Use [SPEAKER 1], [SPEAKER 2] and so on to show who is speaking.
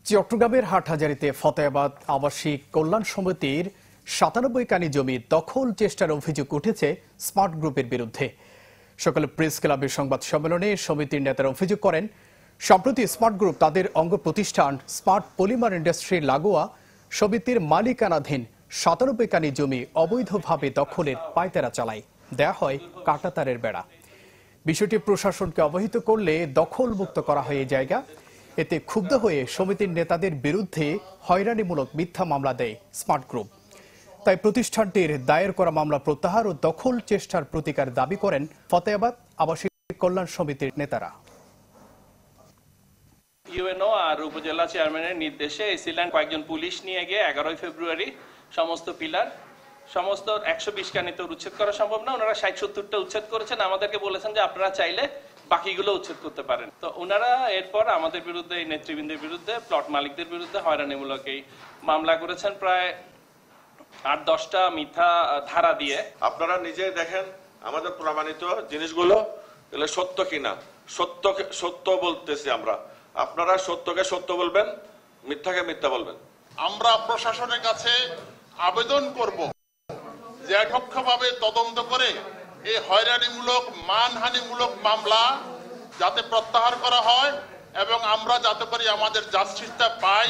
[SPEAKER 1] চট্টগ্রামের হাটহাজারীতে ফতেহাবাদ আবাসিক কল্যাণ সমিতির ৯৭ কানি জমি দখল চেষ্টার অভিযোগ উঠেছে স্মার্ট গ্রুপের বিরুদ্ধে। সকালে প্রেস ক্লাবের সংবাদ সম্মেলনে সমিতির নেতারা অভিযোগ করেন, সম্প্রতি স্মার্ট গ্রুপ তাদের অঙ্গ প্রতিষ্ঠান স্মার্ট পলিমার ইন্ডাস্ট্রি লাগোয়া সমিতির মালিকানাধীন ৯৭ কানি জমি অবৈধভাবে দখলের পায়তারা চালায়, দেয়া হয় কাঁটাতারের বেড়া। বিষয়টি প্রশাসনকে অবহিত করলে দখল মুক্ত করা হয় এই জায়গা। এতে ক্ষুব্ধ হয়ে সমিতির নেতাদের বিরুদ্ধে হয়রানিমূলক মিথ্যা মামলা দেয় স্মার্ট গ্রুপ। তাই প্রতিষ্ঠানটির দায়ের করা মামলা প্রত্যাহার ও দখল চেষ্টার প্রতিকার দাবি করেন ফতেহাবাদ আবাসিক কল্যাণ সমিতির নেতারা।
[SPEAKER 2] ইউএনও আর উপজেলা চেয়ারম্যানের নির্দেশে এসিল্যান্ড কয়েকজন পুলিশ নিয়ে গিয়ে 11 ফেব্রুয়ারি সমস্ত পিলার সমস্ত 120 কানি তো উচ্ছেদ করা সম্ভব না, ওনারা 60-70টা উচ্ছেদ করেছেন। আমাদেরকে বলেছেন যে আপনারা চাইলে বাকিগুলো উচ্ছেদ করতে পারেন। তো ওনারা এরপর আমাদের বিরুদ্ধে, এই নেতৃবৃন্দের বিরুদ্ধে, প্লট মালিকদের বিরুদ্ধে হয়রানিমূলক এই মামলা করেছেন প্রায় 8-10টা মিথ্যা ধারা দিয়ে।
[SPEAKER 3] আপনারা নিজেই দেখেন আমাদের প্রমাণিত জিনিসগুলো এগুলো সত্য কিনা। সত্য বলতেছি আমরা, আপনারা সত্যকে সত্য বলবেন, মিথ্যাকে মিথ্যা বলবেন।
[SPEAKER 4] আমরা প্রশাসনের কাছে আবেদন করব যে এককভাবে তদন্ত করে এই হয়রানিমূলক মানহানিমূলক মামলা যাতে প্রত্যাহার করা হয় এবং আমরা যাতে করে আমাদের জাস্টিসটা পাই।